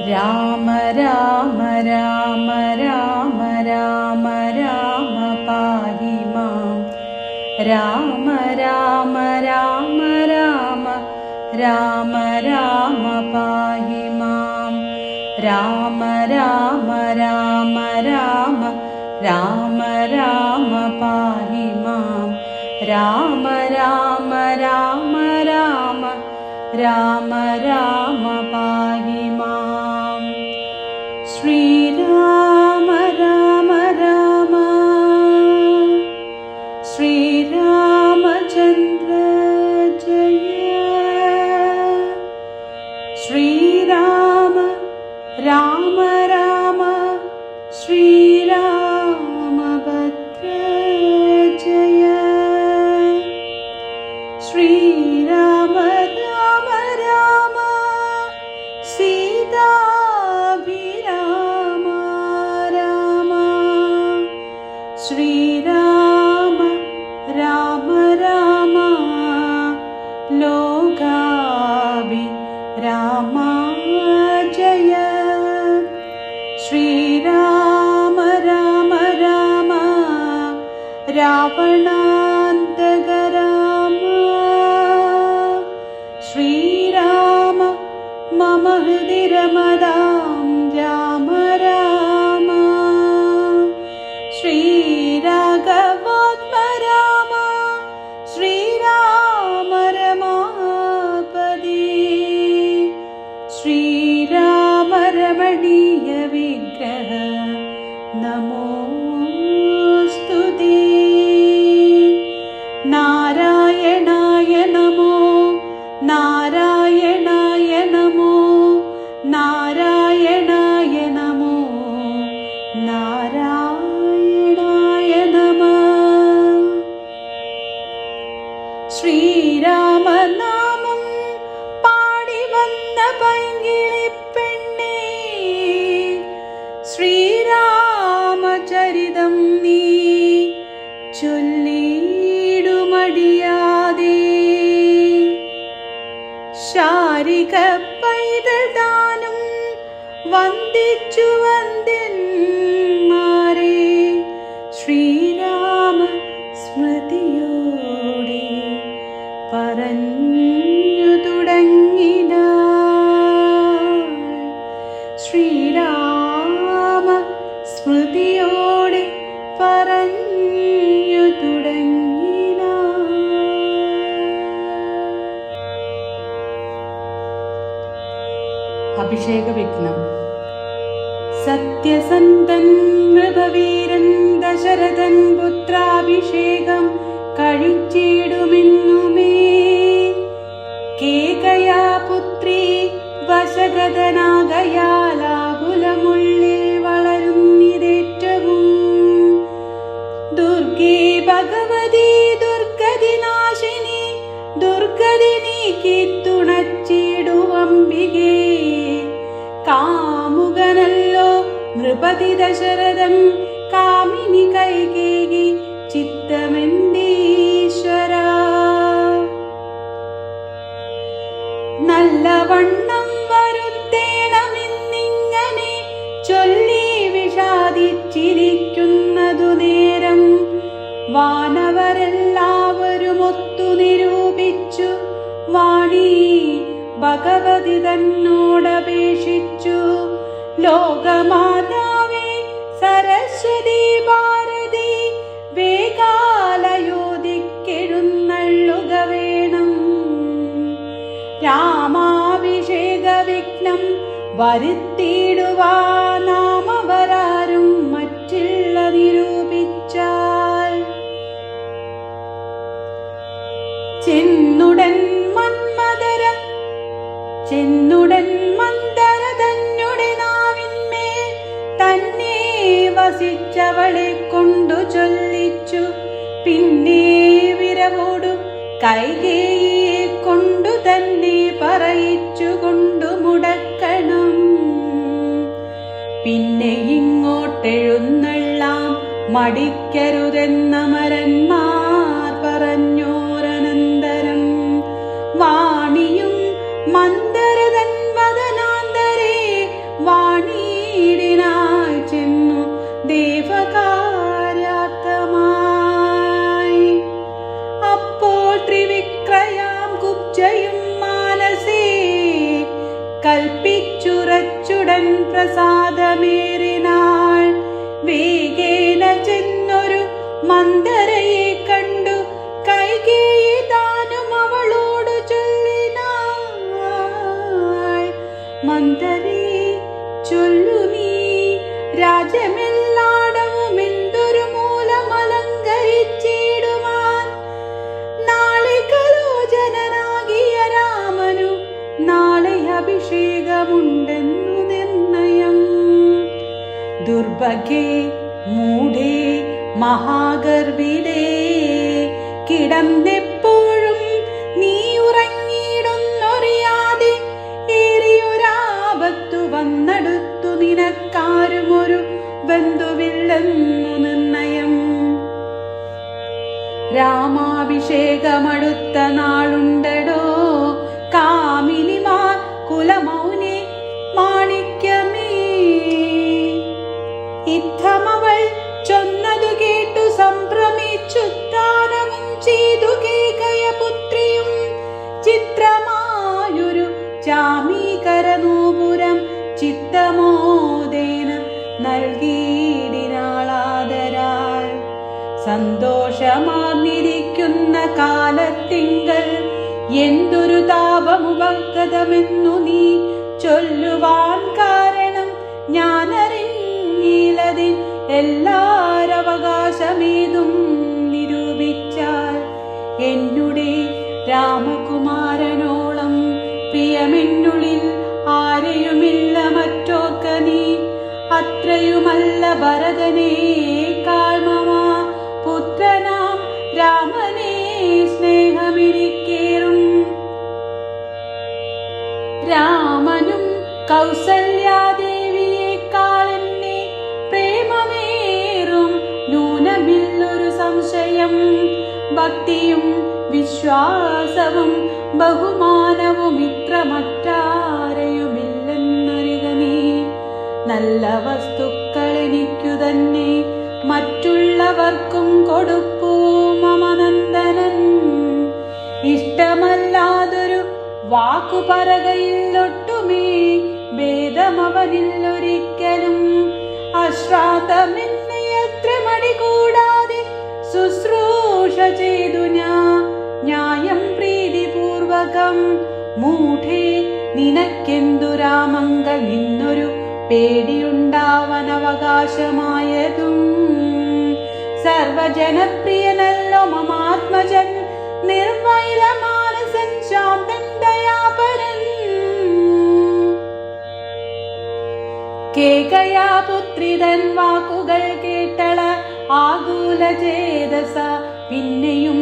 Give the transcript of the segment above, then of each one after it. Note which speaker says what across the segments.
Speaker 1: രാമ രാമ രാമ രാമ രാമ രാമ പാഹി മാം. രാമ രാമ രാമ രാമ രാമ രാമ പാഹി മാം. രാമ രാമ രാമ രാമ രാമ രാമ പാഹി മാം. രാമ രാമ രാമ രാമ രാമ രാമ പാഹി മാം. ശ്രീരാമ രാമ രാമ ശ്രീരാമചന്ദ്ര ജയ. ശ്രീരാമ രാമ രാമ ശ്രീരാമഭദ്ര ജയ. ശ്രീരാമ രാമ രാമ സീതാഭിരാമ രാമ. ശ്രീരാമ രാമ രാമ ലോകാഭിരാമ ജയ. ശ്രീരാമ രാമ രാമ രാവണാന്തക രാമ. ശ്രീരാമ മമ ഹൃദി രമതാം രാമ രാമ. ശ്രീരാഘവാത്മ രാമ ശ്രീരാമ രമാപതി. ശ്രീരാമ രമണീയ വിഗ്രഹ നമോസ്തുതേ. നാരായണായ നമോ നാരായണായ നമോ നാരായണായ നമോ നാരായണായ നമഃ. ശ്രീരാമനാമം പാടി വന്ന പൈങ്കിളിപ്പെണ്ണേ, ശ്രീരാമചരിതം നീ ചൊല്ലിടുമടിയാതെ. ശാരിക പൈതൽ താനും വന്ദിച്ചു വന്ദ്യന്മാരെ. ശ്രീരാമ സ്മൃതിയോടെ പറഞ്ഞു തുടങ്ങിന. ശ്രീരാമ സ്മൃതിയോടെ പറഞ്ഞു തുടങ്ങിന. അഭിഷേക വിഘ്നം. സത്യസന്ധൻ നൃപവീരൻ ദശരഥൻ പുത്രാഭിഷേകം കഴിച്ചിടുമെന്നുമേ. കേകയാ പുത്രി വശഗതനാകയാലാകുലമുള്ളിൽ വളരുന്നിതേറ്റവും. ദുർഗേ ഭഗവതി ദുർഗതിനാശിനി ദുർഗതി നീക്കി തുണച്ചിടുവംബികേ. കാമുകനല്ലോ നൃപതി ദശരഥൻ കാമിനി കൈകേയി ചിത്തമെന്തീശ്വര. നല്ലവണ്ണം വരുത്തേണമെന്നിങ്ങനെ ചൊല്ലി വിഷാദിച്ചിരിക്കുന്നതു നേരം വാനവരെല്ലാവരും ഒത്തു നിരൂപിച്ചു വാണി ഭഗവതി തന്നോടപേക്ഷിച്ചു. ലോകമാതാവേ സരസ്വതി ഭാരതി വേഗാലയോധിക്കെഴുന്നള്ളുക വേണം. രാമാഭിഷേക വിഘ്നം വരുത്തിയിടുവാനാമവരാരും മറ്റുള്ള നിരൂപിച്ചാൽ. ചെന്നുടൻ മന്ദര തന്നുടെ നാവിന്മേൽ തന്നെ വസിച്ചവളെ കൊണ്ടു ചൊല്ലിച്ചു. പിന്നെ വിരവോടു കൈകേയിയെ കൊണ്ടു തന്നെ പറയിച്ചു കൊണ്ടു മുടക്കണം. പിന്നെ ഇങ്ങോട്ടെഴുന്നള്ളാം മടിക്കരുതെന്നമരന്മാർ പറഞ്ഞോരനന്തരം. വാണിയും മന്ദരതൻ വദനാന്തരേ കൽപ്പിച്ചുറച്ചുടൻ പ്രസാദമേറിനാൾ. വേഗേന ചെന്നൊരു മന്ദരയെ കണ്ടു കൈകേയി താനും അവളോടു ചൊല്ലിനാൾ. മന്ദരേ, ചൊല്ലു നീ, രാജ്യമെല്ലാടവും എന്തൊരു മൂലമലങ്കരിച്ചിടുവാൻ നാളെ കലോചനാകിയ രാമനു നാളെ അഭിഷേകമുണ്ടെന്നു നിർണയം. ദുർഭഗേ, മൂഢേ, മഹാഗർഭിതേ, കിടന്നെപ്പോഴും നീ ഉറങ്ങിയിടുന്നൊറിയാതെ ഏറിയൊരാപത്തു വന്നടുത്തു നിനക്കാരും ഒരു ബന്ധുവില്ലെന്നു നിർണയം. രാമാഭിഷേകമടുത്ത നാളുണ്ടടോ കാമിനിമാർ കുലമൗനെ മാണിക്യമേ. ഇത്തമവൾ ചൊന്നതു കേട്ടു സംഭ്രമിച്ചുദ്ധാനവും ചെയ്തു കേകയപുത്രിയും ചിത്രമായൊരു ചാമീകരനൂപുരം ചിത്തമോദേന നൽകിയിടിനാളാദരാൽ. സന്തോഷമാർന്നിരിക്കുന്ന കാലത്തിങ്കൽ എന്തൊരു താപമുപഗതമെന്നു നീ ചൊല്ലുവാൻ കാരണം ഞാനറിഞ്ഞില്ലതിൻ എല്ലാരവകാശമേതും നിരൂപിച്ചാൽ. എന്നുടെ രാമകുമാരനോളം പ്രിയമെന്നുള്ളിൽ ആരെയുമില്ല മറ്റോർക്ക നീ. അത്രയുമല്ല ഭരതനേക്കാൾ മമ പുത്രനാം രാമനെ സ്നേഹമെനിക്കേറും. രാമനും കൗസല്യാദേവിയേക്കാൾ എന്നെ പ്രേമമേറും നൂനമില്ലൊരു സംശയം. ഭക്തിയും വിശ്വാസവും ബഹുമാനവും ഇത്ര മറ്റാരെയുമില്ലെന്നറിക നീ. നല്ല വസ്തുക്കൾ എനിക്കു തന്നെ മറ്റുള്ളവർക്കും കൊടുപ്പൂ മമ നന്ദനൻ. ഇഷ്ടമല്ലാതൊരു വാക്കു പറകയില്ലൊട്ടുമേ ഭേദമവനില്ലൊരിക്കലും. അശ്രാന്തമെന്നെ എത്ര മടി കൂടാതെ ശുശ്രൂഷ ചെയ്തു ന്യായം പ്രീതിപൂർവകം. മൂഢേ, നിനക്കെന്തു രാമങ്കൽ നിന്നൊരു പേടിയുണ്ടാവനവകാശമായതും. സർവജനപ്രിയനല്ലോ മമാത്മജൻ, നിർവൈരമാനസൻ, ശാന്തൻ, ദയാപരൻ. കേകയാപുത്രിതൻ വാക്കുകൾ കേട്ടള ആകുല ചേതസ പിന്നെയും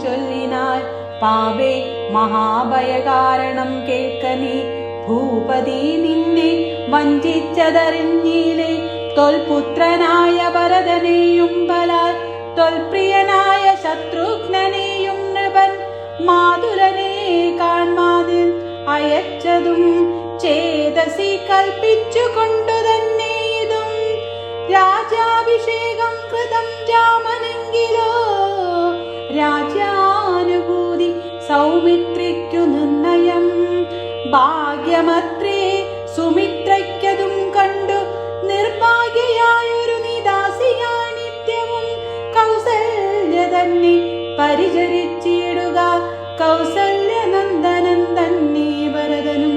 Speaker 1: ചൊല്ലിനാൾ. പാപേ, മഹാഭയകാരണം കേൾക്ക നീ. ഭൂപതി നിന്നെ വഞ്ചിച്ചതറിഞ്ഞില്ലേ. തൊൽപുത്രനായ ഭരതനെയും ബലാൽ തൊൽപ്രിയനായ ശത്രുഘ്നനെയും നൃപൻ മാതുലനെ കാൺമാതിൽ അയച്ചതും ചേതസി കൽപ്പിച്ചു കൊണ്ടു തന്നെ ഇതും. രാജാഭിഷേകം കൃതം രാമനെങ്കിലോ രാജാനുഭൂതി സൗമിത്രിക്കു നിർണയം. ഭാഗ്യമത്രേ സുമിത്രയ്ക്കതും കണ്ടു നിർഭാഗ്യയായൊരു നിദാസിയാനിത്യവും കൗസല്യ തന്നെ പരിചരിച്ചിടുക. കൗസല്യനന്ദനൻ തന്നെ ഭരതനും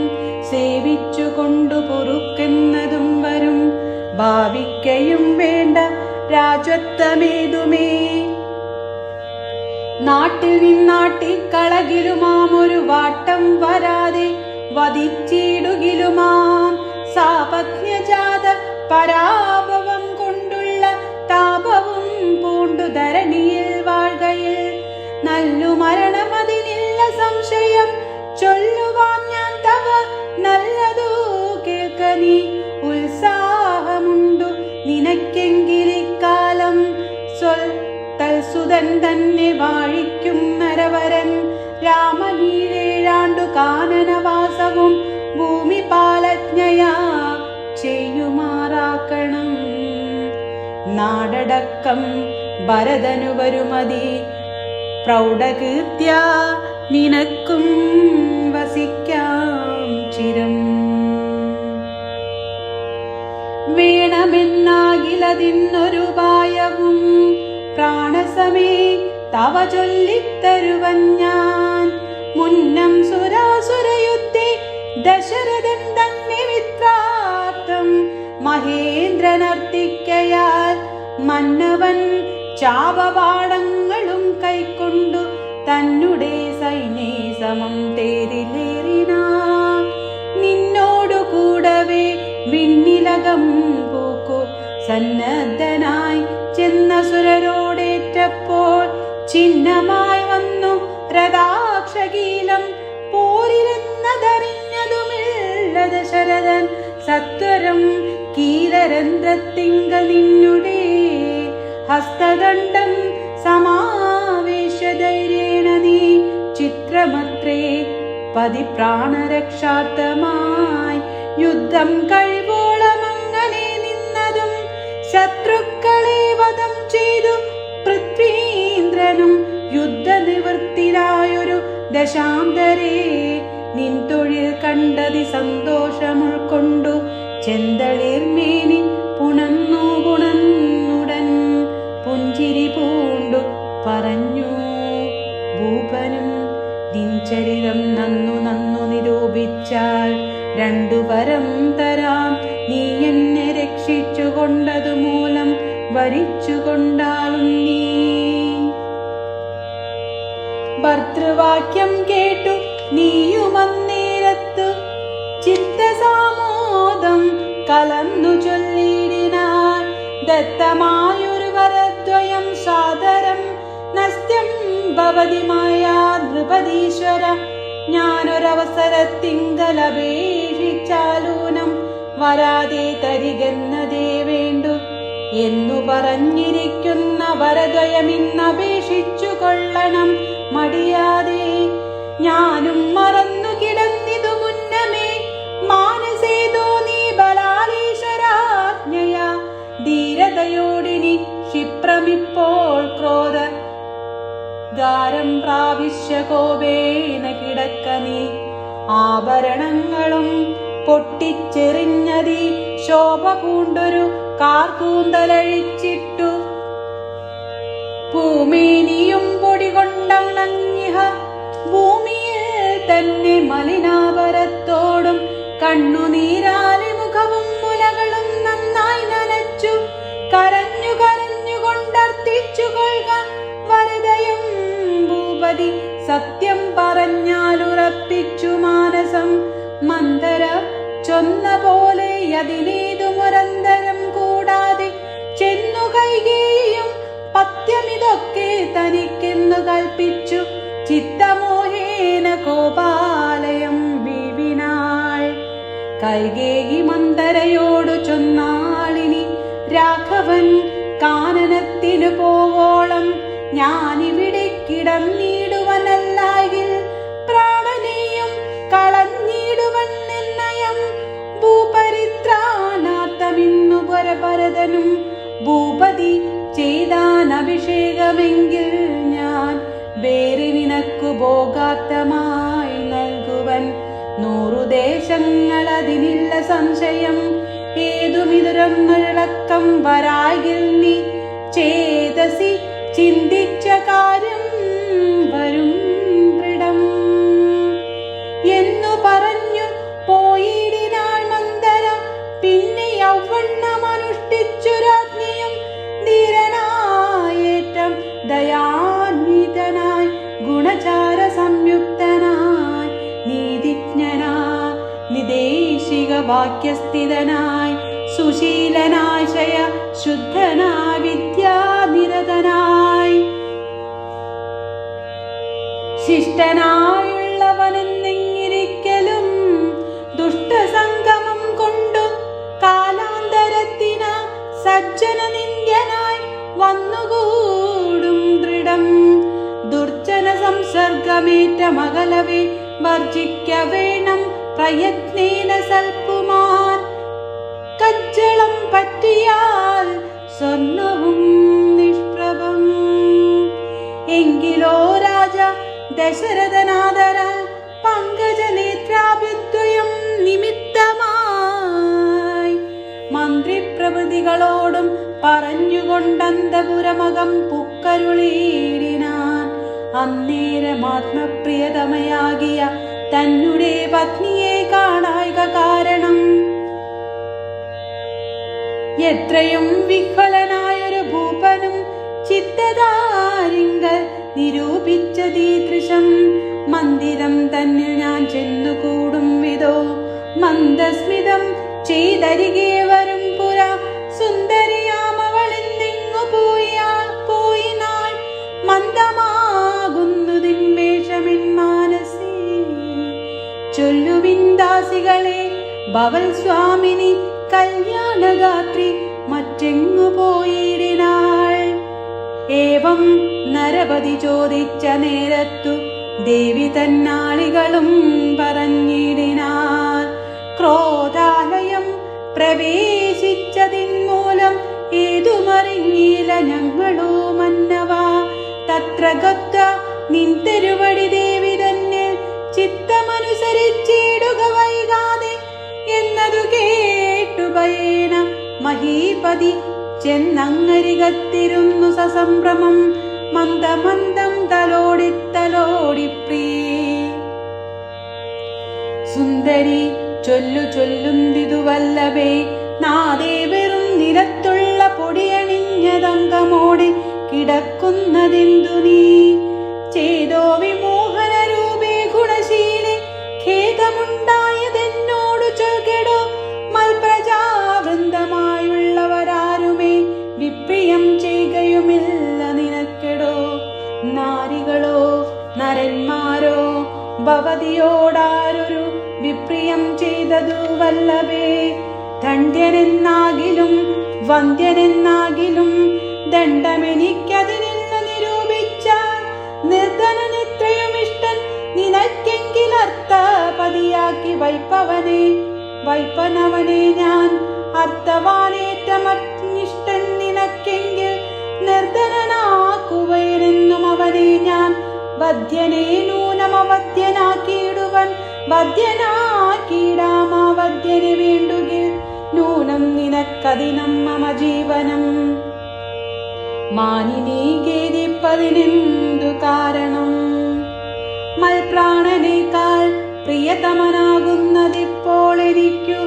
Speaker 1: സേവിച്ചു കൊണ്ടു പൊറുക്കെന്നതും വരും. ഭാവിക്കയും വേണ്ട രാജത്വമേതുമേ. നാട്ടിൽ നിന്നാട്ടിക്കളകിലുമാമൊരു വാട്ടം വരാതെ വധിച്ചിടുകിലുമാം. സാപജ്ഞജാത പരാഭവം കൊണ്ടുള്ള താപവും പൂണ്ടു ധരണിയിൽ വാഴ്കയിൽ നല്ലു മരണമതിനില്ല സംശയം. ചൊല്ലുവാൻ ഞാൻ തവ നല്ലതു കേൾക്ക നീ. ഉത്സാഹമുണ്ടു നിനക്കെങ്കിലിക്കാലം തൽസുതൻ തന്നെ വാഴിക്കും നരവരൻ. രാമനീരേഴാണ്ടു കാനനവാസവും ഭൂമി പാലജ്ഞയാ ചെയ്യുമാറാക്കണം. നാടടക്കം ഭരതനു വരുമതി പ്രൗഢകീർത്യാ നിനക്കും വസിക്കാം ചിരം. തീർത്തതിന്നൊരു പായവും പ്രാണസമേ തവ ചൊല്ലിത്തരുവൻ ഞാൻ. മുന്നം സുരാസുരയുദ്ധേ ദശരഥൻ തന്നെ മിത്രാർത്ഥം മഹേന്ദ്രനർത്തിക്കയാൽ മന്നവൻ ചാപപാടങ്ങളും കൈക്കൊണ്ടു തന്നുടെ സൈന്യേ സമം തേരിലേറിനാൻ. നിന്നോടു കൂടവേ വിണ്ണിലകം പൂക്കു സന്നദ്ധനായി ചെന്ന സുരരോടേറ്റപ്പോൾ ചിഹ്നമായി വന്നു രഥാക്ഷകീലം പോരിലെന്നതറിഞ്ഞതുമില്ല ദശരഥൻ. സത്വരം കീലരന്ധ്രത്തിങ്ക നിന്നുടെ ഹസ്തദണ്ഡം സമാവേശധൈര്യേണ നീ ചിത്രമത്രേ പതിപ്രാണരക്ഷാർത്ഥമായി യുദ്ധം കഴിവോളമങ്ങനെ നിന്നതും ശത്രുക്കളെ വധം ചെയ്തു പൃഥ്വീന്ദ്രനും യുദ്ധനിവൃത്തിലായൊരു ദശാന്തരേ നിൻ തൊഴിൽ കണ്ടതി സന്തോഷമുൾക്കൊണ്ടു ചെന്തളിർമേനി പുണന്നുടൻ പുഞ്ചിരി പൂണ്ടു പറഞ്ഞു ഭൂപനും. നിൻചരിതം നന്നു നിരൂപിച്ചാൽ 2 വരം തരാം. നീ എന്നെ രക്ഷിച്ചു കൊണ്ടതു മൂലം വരിച്ചു കൊണ്ടാളും നീ. ഭർതൃവാക്യം കേട്ടു നീയുമന്നേരത്തു ചിത്തസാമോദം കലർന്നു ചൊല്ലിടിനാൻ. ദത്തമായൊരു വരദ്വയം സാദരം നസ്ത്യം ഭവതി മായാ നൃപതീശ്വര. ഞാനൊരവസരത്തിങ്കലപേക്ഷിച്ചാലൂനം വരാതെ തരികെന്നതേ വേണ്ടു എന്നു പറഞ്ഞിരിക്കുന്ന വരദ്വയമിന്നപേക്ഷിച്ചു കൊള്ളണം മടിയാതെ. ഞാനും മറന്നു കിടന്നിതു മുന്നമേ മാനസേ തോന്നി ബലാലീശ്വരാജ്ഞയ. ധീരതയോടിനി ക്ഷിപ്രമിപ്പോൾ ക്രോധ ഗാരം പ്രാവശ്യ കോപേന കിടക്ക നീ. ആഭരണങ്ങളും പൊട്ടിച്ചെറിഞ്ഞതി ശോഭ പൂണ്ടൊരു കാർക്കൂന്തലഴിച്ചിട്ടു ഭൂമേനിയും പൊടി കൊണ്ടണങ്ങിഹ ഭൂമിയിൽ തന്നെ മലിനാപരത്തോടും കണ്ണുനീരാലി മുഖവും മുലകളും നന്നായി നനച്ചു കരഞ്ഞുകൊണ്ടർത്ഥിച്ചു കൊള്ളുക വരദയും ഭൂപതി. സത്യം പറഞ്ഞാലുറപ്പിച്ചു മാനസം മന്ദര ചൊന്ന പോലെ അതിനേതു മുരന്തരം കൂടാതെ ചെന്നു കൈകേയും പത്യമിതൊക്കെ തനിക്കെന്നു കൽപ്പിച്ചു ചിത്തമോഹേന കോപാലയം വീവിനാൾ. കൈകേയി മന്ദരയോടു ചൊന്നാളിനി രാഘവൻ കാനനത്തിനു പോവോളം ഞാനിവിടെ കിടന്നിടുവനല്ലായിൽ പ്രാണനെയും കളഞ്ഞിടുവൻ നിർണയം. ഭൂപരിത്രാണാർത്ഥമിന്നു ഭരതനും ഭൂപതി ചെയ്താൻ അഭിഷേകമെങ്കിൽ ഞാൻ വേറെ നിനക്കു ഭോഗാർത്ഥമായി നൽകുവൻ 100 ദേശങ്ങൾ അതിനില്ല സംശയം. ഏതുമിതുരൊന്നിളക്കം വരായിൽ നീ ചേതസി ചിന്തിച്ച കാര്യം വരും ദൃഢം എന്നു പറഞ്ഞു പോയിടിനാൾ മന്ദര. പിന്നെ യൗവണ്ണമനുഷ്ഠിച്ചു രാജ്ഞിയും ധീരനായേറ്റം ദയാന്വിതനായി ഗുണചാര സംയുക്തനായി നീതിജ്ഞനായി നിദേശിക വാക്യസ്ഥിതനായി സുശീലനാശയ ശുദ്ധനായി വിദ്യാനിരതനായി ശിഷ്ടനായുള്ളവനെന്നിരിക്കലും ദുഷ്ടസംഗമം കൊണ്ടു കാലാന്തരത്തിന സജ്ജന നിന്ദ്യനായി വന്നുകൂടും ദൃഢം. ദുർജന സംസർഗമേറ്റ മകളവേ വർജിക്ക വേണം പ്രയത്നേന സൽപുമാൻ. കജ്ജളം പറ്റിയാൽ സ്വർണവും നിഷ്പ്രഭം. എങ്കിലോ രാജ ദശരഥനാദരാൽ പങ്കജനേത്രാഭ്യുദ്വയം നിമിത്തമായി മന്ത്രിപ്രഭൃതികളോടും പറഞ്ഞുകൊണ്ടന്തപുരമകം പുക്കരുളീടിനാൻ. അന്നേരമാത്മപ്രിയതമയാകിയ തന്നെ പത്നിയെ കാണായിക കാരണം എത്രയും വിഹ്വലനായൊരു ഭൂപനും ചിത്തതാരിങ്കൽ നിരൂപിച്ചതീദൃശം. മന്ദിരം തന്നിൽ ഞാൻ ചെന്നുകൂടും വിധോ മന്ദസ്മിതം ചെയ്തരികെ വരും പുര സുന്ദരിയാമവളിന്നിങ്ങു പോയിനാൾ മന്ദമാകുന്നതിൻവേഷമിൻ മാനസേ. ചൊല്ലുവിൻ ദാസികളെ ഭവൽ സ്വാമിനി കല്യാണഗാത്രി മറ്റെങ്ങു പോയിടിനാൾ. ഏവം നരപതി ചോദിച്ച നേരത്തു ദേവി തന്നാളികളും പറഞ്ഞിടിനാർ. ക്രോധാലയം പ്രവേശിച്ചതിന്മൂലം ഏതുമറിഞ്ഞില്ല ഞങ്ങളോ മന്നവ. തത്ര ഗത്ത നിൻ തിരുവടി ദേവി തന്നിൽ ചിത്തമനുസരിച്ചിടുക വൈകാതെ എന്നതു കേട്ടു ഭയേന മഹീപതി ചെന്നങ്ങരികത്തിരുന്നു സസംഭ്രമം മന്ദമന്ദം തലോടി സുന്ദരി ചൊല്ലുന്തിതു വല്ലഭേ നാദേ വെറും നിലത്തുള്ള പൊടിയണിഞ്ഞതങ്കമോടെ കിടക്കുന്നതെന്തു നീ. ചേതോ വിമോഹന രൂപേ ഗുണശീലെ ഖേദമുണ്ടായതെന്നോടു ചൊൽകെടോ. മൽപ്രജാവൃന്ദമായുള്ളവരാരുമേ വിപ്രിയം ചെയ്യുകയുമില്ല നിനക്കെടോ. നാരികളോ നരന്മാരോ ഭവതിയോടാരൊരു വിപ്രിയം ചെയ്തതു വല്ലഭേ. ദണ്ഡ്യനെന്നാകിലും വന്ധ്യനെന്നാകിലും ദണ്ഡമെനിക്കതിനെന്ന് നിരൂപിച്ചാൽ നിർധനനെത്രയും ഇഷ്ടൻ നിനക്കെങ്കിൽ അർത്ഥപതിയാക്കി വൈപ്പനവനെ ഞാൻ. അർത്ഥവാനേറ്റമനിഷ്ടൻ നിനക്കെങ്കിൽ നിർധനനാക്കുവനെന്നും അവനെ ഞാൻ. വധ്യനെ നൂനമവധ്യനാക്കിയിടുവൻ വധ്യനാക്കിയിടാമവധ്യനെ വേണ്ടുകിൽ നൂനം നിനക്കതിനം മമ ജീവനം. മാനിനീ ഖേദിപ്പതിനെന്തു കാരണം. മൽപ്രാണനേക്കാൾ പ്രിയതമനാകുന്നതിപ്പോൾ എനിക്കു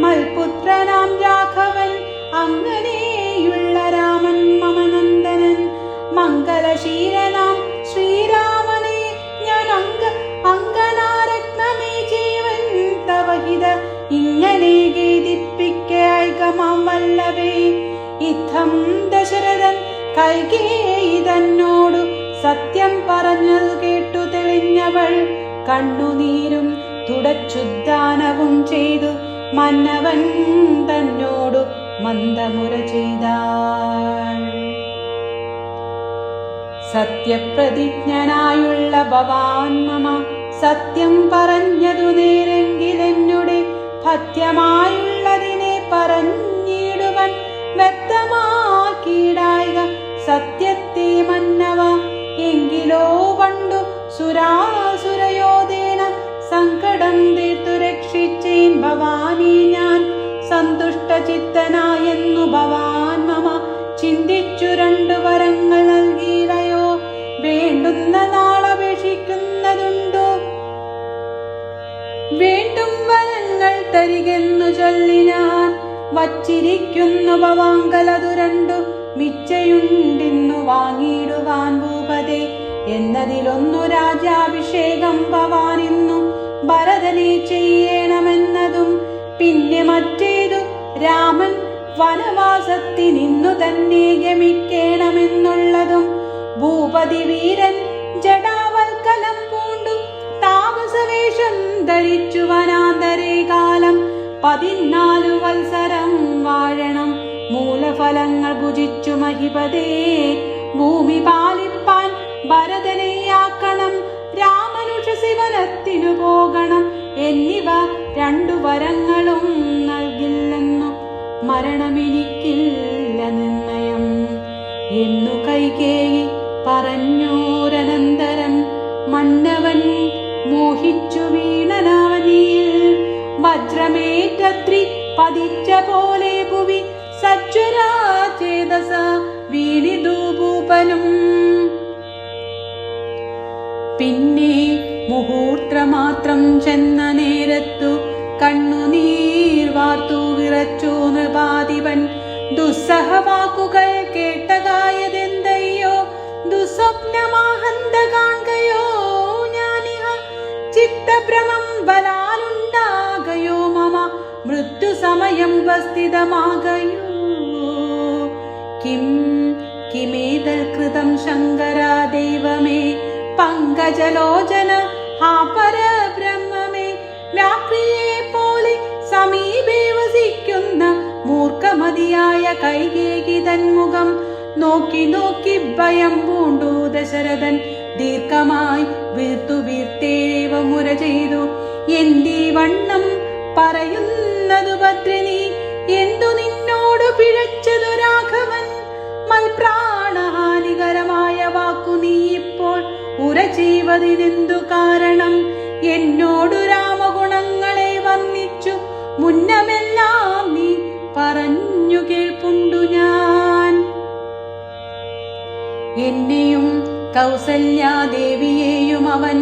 Speaker 1: മൽപുത്രനാം രാഘവൻ. അങ്ങനെയുള്ള രാമൻ മമ നന്ദനൻ. മംഗലശീലനാം ശ്രീരാമനെ ഞാൻ അങ്കനാരത്നമേ ജീവൻ തവഹിത ഇങ്ങനെ ഖേദിപ്പിക്കായികമാം വല്ലഭേ. ഇത്തം ദശരഥൻ കൈകേയി തന്നോടു സത്യം പറഞ്ഞതു കേട്ടു തെളിഞ്ഞവൾ കണ്ണുനീരും തുടച്ചുദ്ധാനവും ചെയ്തു മന്നവൻ തന്നോടു മന്ദമുര ചെയ്താൾ. സത്യപ്രതിജ്ഞനായുള്ള ഭവാൻ മമ സത്യം പറഞ്ഞതു നേരെങ്കിലെന്നുടെ ഭത്യമായുള്ളതിനെ പറഞ്ഞിടുവൻ വ്യക്തമാക്കിയിടായിക സത്യത്തെ മന്നവ. എങ്കിലോ പണ്ടു സുരാസുരയോധേന സങ്കടം തീർത്തു രക്ഷിച്ചേൻ ഭവാനെ ഞാൻ. സന്തുഷ്ടചിത്തനായെന്നു ഭവാൻ മമ ചിന്തിച്ചു രണ്ടു വരങ്ങൾ നൽകിയില്ലയോ. വേണ്ടുന്ന നാളപേക്ഷിക്കുന്നതുണ്ടോ വേണ്ടും വരങ്ങൾ തരികെന്നു ചൊല്ലിനാൻ. വച്ചിരിക്കുന്നു ഭവാങ്കലതു രണ്ടു മിച്ചയുണ്ടിന്നു വാങ്ങിയിടുവാൻ ഭൂപതേ. എന്നതിലൊന്നു രാജാഭിഷേകം ഭവാനിന്നു ഭരതനെ ചെയ്യണമെന്നതും പിന്നെ മറ്റേതു രാമൻ വനവാസത്തിനിന്നു തന്നെ ഗമിക്കണമെന്നുള്ളതും. ഭൂപതി വീരൻ ജടാവൽക്കലം പൂണ്ടു താമസവേഷം ധരിച്ചു വനാന്തരേ കാലം 14 വത്സരം വാഴണം. മൂലഫലങ്ങൾ ഭുജിച്ചു മഹിപതേ ഭൂമി പാലിപ്പാൻ ഭരതനെയാക്കണം. രാമനുഷസിവനത്തിനു പോകണം എന്നിവ 2 വരങ്ങളും നൽകില്ലെന്നു മരണമെനിക്കില്ല നിർണയം എന്നു കൈകേയി പറഞ്ഞോരനന്തരം മന്നവൻ മോഹിച്ചു വീണനാവനിയിൽ. വജ്രമേറ്റത്രി പതിച്ച പോലെ ഭുവി സജ്വരാ ചേതസ വീണിതു ഭൂപനും. പിന്നെ മുഹൂർത്തമാത്രം ചെന്ന നേരത്തു കണ്ണുനീർ വാർത്തു വിറച്ചു നൃപാധിപൻ. ദുസ്സഹവാക്കുകൾ കേട്ടകായതെന്തയ്യോ, ദുസ്വപ്നമാഹന്ത കാൺകയോ ഞാനിഹ, ചിത്തഭ്രമം ബലാലുണ്ടാകയോ മമ, മൃത്യുസമയം ഉപസ്ഥിതമാകയോ. കിമേതൽ കൃതം ശങ്കര ദൈവമേ, പങ്കജലോചന ഹാ പരബ്രഹ്മമേ, വ്യാപ്രിയെ പോലെ സമീപേ വസിക്കുന്ന മൂർഖമതിയായ കൈകേയി തന്മുഖം നോക്കി നോക്കി ഭയം പൂണ്ടു ദശരഥൻ. ദീർഘമായി വീർത്തേവ മുര ചെയ്തു, എന്തി വണ്ണം പറയുന്നതു ഭദ്രനീ, എന്തു നിന്നോട് പിഴച്ചതു രാഘവൻ? മൽപ്രാണഹാനികരമായ വാക്കു നീ ഇപ്പോൾ ഉര ചെയ്വതിനെന്തു കാരണം? എന്നോടു രാമഗുണങ്ങളെ വർണ്ണിച്ചു മുന്നമെല്ലാം നീ പറഞ്ഞു കേൾപ്പുണ്ടു ഞാൻ. എന്നെയും കൗസല്യാദേവിയെയും അവൻ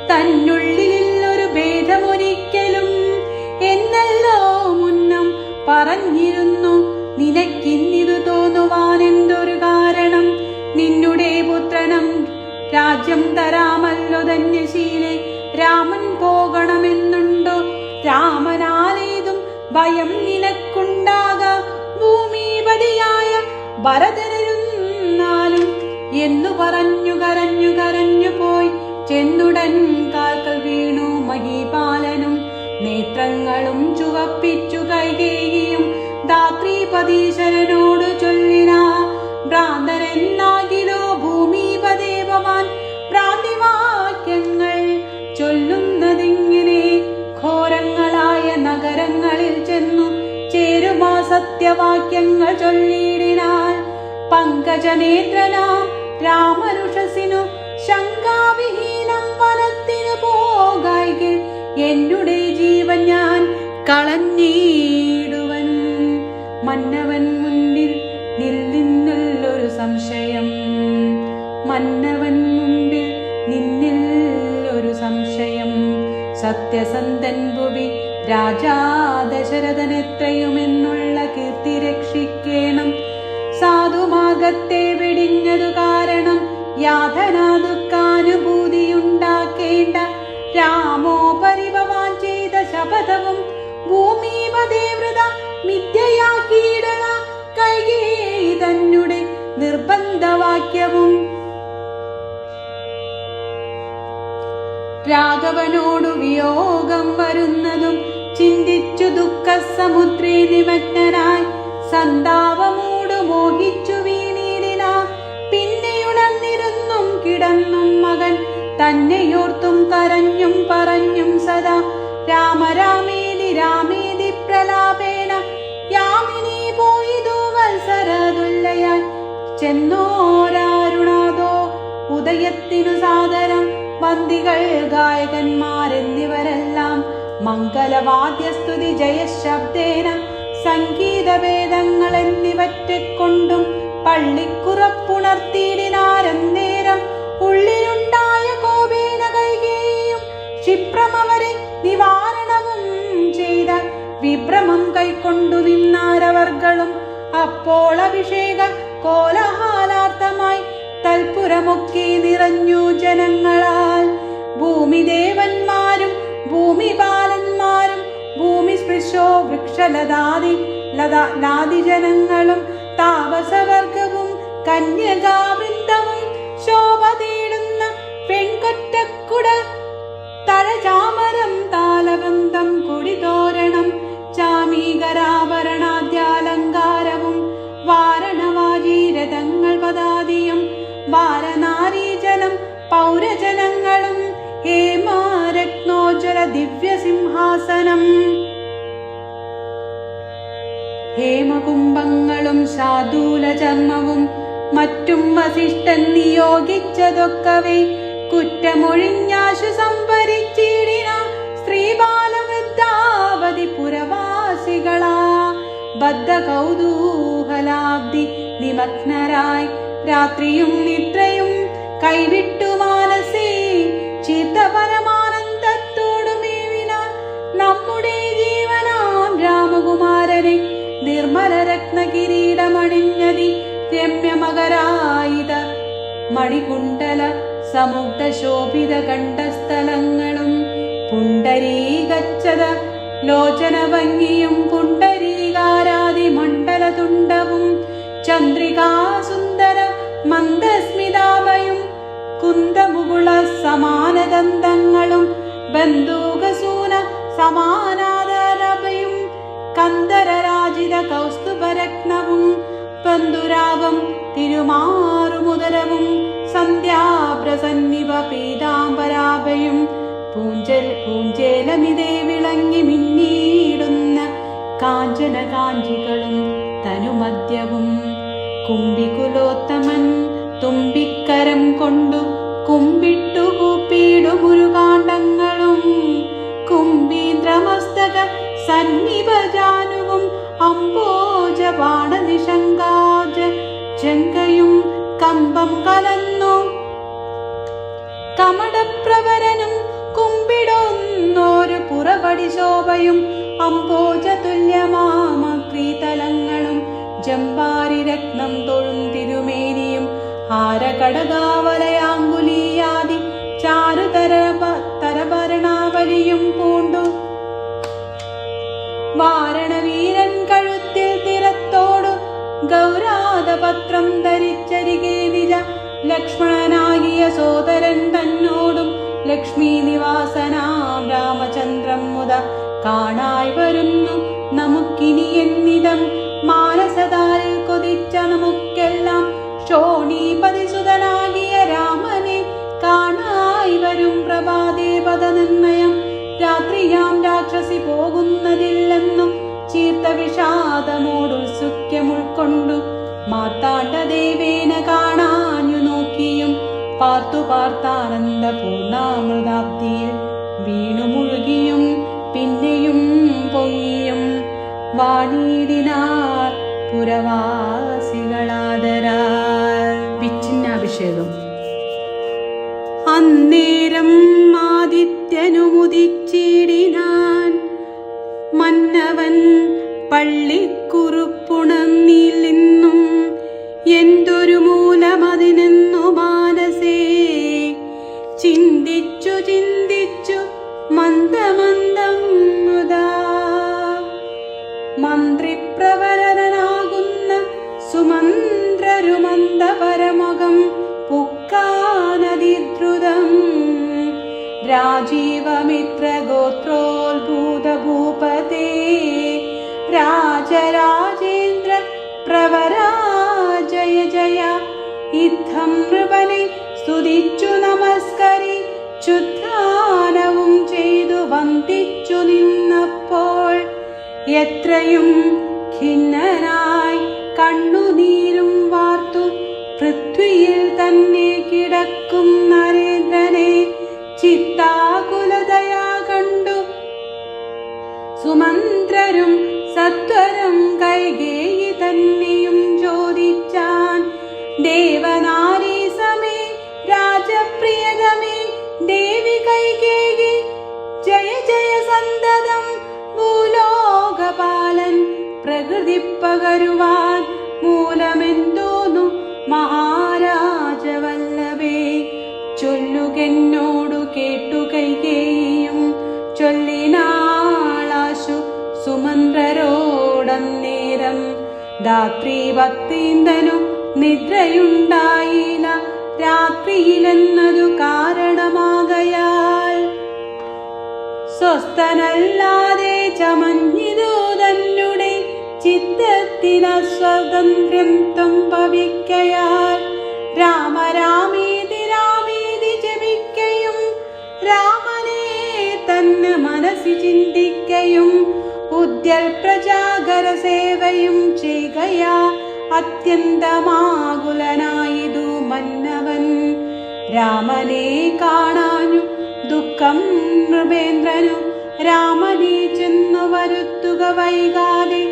Speaker 1: തന്നുള്ളിൽ ഒരു ഭേദമൊരിക്കലും എന്നല്ലോ മുന്നം പറഞ്ഞിരുന്നു. നിനക്കിന്നിതു തോന്നുവാൻ എന്തൊരു കാരണം? നിന്നുടെ പുത്രനം രാജ്യം തരാമല്ലോ ധന്യശീലെ, രാമൻ പോകണമെന്നുണ്ടോ? രാമനാലേതും ഭയം നിനക്കുണ്ടാക, ഭൂമിപതിയായ ഭരതനിരുന്നാലും എന്നു പറഞ്ഞു കരഞ്ഞു പോയി. ചെന്നുടൻ കാൽക്കൽ വീണു മഹീപാലനും, നേത്രങ്ങളും ചുവപ്പിച്ചു കൈകേയിയും. ധാത്രീപതീശ്വരനോട് ചൊല്ലിനാ, ഭ്രാന്തരെന്നാകിലോ ഭൂമിപതേ ഭവാൻ, ഭ്രാന്തിവാക്യങ്ങൾ ചൊല്ലുന്നതിങ്ങനെ. ഘോരങ്ങളായ നഗരങ്ങളിൽ ചെന്നു ചേരുമാ സത്യവാക്യങ്ങൾ ചൊല്ലിയിടിനാൽ. പങ്കജനേത്രനാം രാമനുഷസിനു ശങ്കാവിഹീനം വനത്തിനു പോകായിൽ, എന്നുടെ ജീവൻ ഞാൻ കളഞ്ഞിടുവൻ. മന്നവൻ മുന്നിൽ നിന്നില്ലൊരു സംശയം, മന്നവൻ മുമ്പിൽ നിന്നില്ലൊരു സംശയം. സത്യസന്ധൻ ഭുവി രാജാ ദശരഥനെത്രയുമെന്നുള്ള കീർത്തി രക്ഷിക്കേണം. സാധുമാർഗത്തെ വെടിഞ്ഞതു കാരണം യാതനാ ദുഃഖാനുഭൂതിയുണ്ടാക്കേണ്ട. രാമോ പരിഭവാൻ ചെയ്ത ശപഥവും ഭൂമിപദേവൃത മിഥ്യയാക്കിയിടല. കൈകേയി തന്നെ നിർബന്ധവാക്യവും രാഘവനോടു വിയോഗം വരുന്നതും ചിന്തിച്ചു ദുഃഖസമുദ്രേ നിമഗ്നനായി. സന്താപമൂടു മോഹിച്ചു വീണിടിനാ. പിന്നെയുണർന്നിരുന്നും കിടന്നും മകൻ തന്നെയോർത്തും കരഞ്ഞും പറഞ്ഞും സദാ. രാമ രാമേതി രാമേതി പ്രലാപേന, യാമിനി പോയിതു വത്സരതുല്യയായി. ചെന്നോരാരുണാദോ ഉദയത്തിനു സാദരം. വന്ദികൾ ഗായകന്മാരെന്നിവരെല്ലാം മംഗലവാദ്യസ്തുതി ജയശബ്ദേന. സംഗീതഭേദങ്ങൾ എന്നിവറ്റെക്കൊണ്ടും പള്ളിക്കുറപ്പുണർത്തിയിടിനാരന്നേരം. ഉള്ളിലുണ്ടായ കോപേന കൈകേയിയും ക്ഷിപ്രമവരെ നിവാരണവും ചെയ്ത. വിഭ്രമം കൈക്കൊണ്ടു നിന്നാരവർകളും. അപ്പോൾ അഭിഷേക കോലാഹലാർത്ഥമായി തൽപുരമൊക്കെ നിറഞ്ഞു ജനങ്ങളാൽ. ഭൂമിദേവന്മാരും ഭൂമിപാലന്മാരും ഭൂമി സ്പൃശോ വൃക്ഷലതാദി ജനങ്ങളും താപസവർഗവും കന്യകാവൃന്ദവും ശോഭ തേടുന്ന പെൺകൊറ്റക്കുട തഴചാമരം താലവൃന്ദം കുടിതോരണം ചാമീകരാഭരണാദ്യാലങ്കാരവും വാരണവാജീരഥങ്ങൾ പദാദിയും വാരനാരീജനം പൗരജനങ്ങളും ഹേമാരത്നോജ്വല ദിവ്യസിംഹാസനം ഹേമകുംഭങ്ങളും ശാദൂലചർമ്മവും മറ്റും വസിഷ്ഠൻ നിയോഗിച്ചതൊക്കവേ കുറ്റമൊഴിഞ്ഞാശു സംഭരിച്ചിടിന സ്ത്രീബാലവൃദ്ധാവധി പുരവാസികളാ ബദ്ധ കൗതൂഹലാബ്ദി നിമഗ്നരായി രാത്രിയും നിദ്രയും കൈവിട്ടു മാനസേ ചിത്ത പരമാനന്ദത്തോടുമേവിനാൽ നമ്മുടെ ജീവനാം രാമകുമാരനെ നിർമ്മല രത്ന കിരീടമണിഞ്ഞതി രമ്യമകരായിത മണികുണ്ടല സമുഗ്ധ ശോഭിത കണ്ഠസ്ഥലങ്ങളും പുണ്ടരീകച്ചത ലോചന ഭംഗിയും പുണ്ടരീകാരാദി മണ്ഡല തുണ്ടവും ചന്ദ്രികാസുന്ദര മന്ദസ്മിതാഭയും കുന്ദമുകുള സമാനദന്തങ്ങളും ബന്ധൂകസൂന സമാനാദരഭയും കന്ദരരാജിത കൗസ്തുഭരത്നവും ബന്ധുരാഗം തിരുമാറുമുദരവും സന്ധ്യാപ്രസന്നിവ പീതാംബരാഭയും പൂഞ്ചേലമിതേ വിളങ്ങി മിന്നിടുന്ന കാഞ്ചന കാഞ്ചികളും തനുമദ്യവും കുംഭികുലോത്തമൻ തുമ്പിക്കരം കൊണ്ടു കുമ്പിട്ടു കൂപ്പിടുമുരുകാണ്ഡങ്ങളും കുംഭീന്ദ്രമസ്തക സന്നിഭജാനുവും അംബോജ ബാണനിഷങ്കാജ ജങ്കയും കമ്പം കലന്നു കമടപ്രവരനും കുമ്പിടുന്നോരു പുറവടി ശോഭയും അംബോജ തുല്യമാമക്രീതലങ്ങളും ജമ്പാരി രത്നം തൊഴും തിരുമേനിയും ഹാരകടകാവലയാങ്കുലീയാദി ചാരുതരഭരണാവലിയും പൂണ്ടു വാരണവീരൻ കഴുത്തിൽ തിരത്തോടു ഗൗരാതപത്രം ധരിച്ചരികെ നിജ ലക്ഷ്മണനാകിയ സോദരൻ തന്നോടും ലക്ഷ്മി നിവാസനാം രാമചന്ദ്രം മുത കാണായി വരുന്നു നമുക്കിനി എന്നിതം മാനസതാരിൽ കൊതിച്ച നമുക്കെല്ലാം ശോണീപതിസുതനാകിയ രാമനെ കാണായി വരും പ്രഭാതേ പദനിർണയം രാത്രിയാം രാക്ഷസി പോകുന്നതില്ലെന്നും ചീർത്ത വിഷാദമോടുത്സുക്യമുൾക്കൊണ്ടു മാർത്താണ്ഡദേവേന കാണാഞ്ഞു നോക്കിയും പാർത്തു പാർത്താനന്ദ പൂർണ്ണാമൃതാബ്ദിയിൽ വീണു മുഴുകിയും പിന്നെയും പൊങ്ങിയും വാണിയിടിനാർ പുരവാസികളാദരാൽ. പിച്ചിന്നാഭിഷേകം. അന്നേരം ആദിത്യനുമുദിച്ചിടിനാൻ മന്നവൻ പള്ളിക്കുറുപ്പുണർന്നിൽ നിന്നും എന്തൊരു മൂലമതിനെന്നു മാനസേ ചിന്തിച്ചു ചിന്തിച്ചു മന്ദമന്ദം മുതാ മന്ത്രിപ്രവരനാകുന്ന സുമന്ത്രരുമന്ദ പരമുഖം പുക്കാനതിദ്രുതം രാജീവമിത്ര ഗോത്രോത്ഭൂതഭൂപതേ രാജരാജേന്ദ്ര പ്രവരാജയ ജയ ഇത്തം നൃപനെ സ്തുതിച്ചു നമസ്കരി ചുദ്ധാനവും ചെയ്തു വന്ദിച്ചു നിന്നപ്പോൾ എത്രയും ഖിന്നനായി കണ്ണുനീരും വാർത്തു പൃഥ്വിയിൽ തന്നെ കിടക്കും നരേന്ദ്രനെ ചിത്താകുലതയാ കണ്ടു സുമന്ത്രരും സത്വരം കൈകേയി തന്നെയും ചോദിച്ചാൻ ദേവനാരീ സമേ രാജപ്രിയതമേ ദേവി കൈകേയി ജയ ജയ സന്തതം ഭൂലോകപാലൻ പ്രകൃതി പകരുവാൻ മൂലമെന്തോന്നു മഹാരാജവല്ലഭേ ചൊല്ലുകെന്നോടു കേട്ടു കൈകേയിയും ചൊല്ലിനാളാശു സുമന്ത്രരോടന്നേരം ധാത്രി ഭക്തീന്ദനു നിദ്രയുണ്ടായില്ല രാത്രിയിലെന്നതു കാരണമാകയാൽ സ്വസ്ഥനല്ലാതെ ചമഞ്ഞിതു തന്നെ ചിത്തത്തിനസ്വാതന്ത്ര്യം സംഭവിക്കയാൽ രാമരാമേതി രാമേതി ജപിക്കയും രാമനെ തന്നെ മനസ്സിൽ ചിന്തിക്കയും ഉദ്യൽ പ്രജാഗര സേവയും ചെയ്യുകയാ അത്യന്തമാകുലനായിതു മന്നവൻ രാമനെ കാണാഞ്ഞു ദുഃഖം നൃപേന്ദ്രനു രാമനെ ചെന്നു വരുത്തുക വൈകാതെ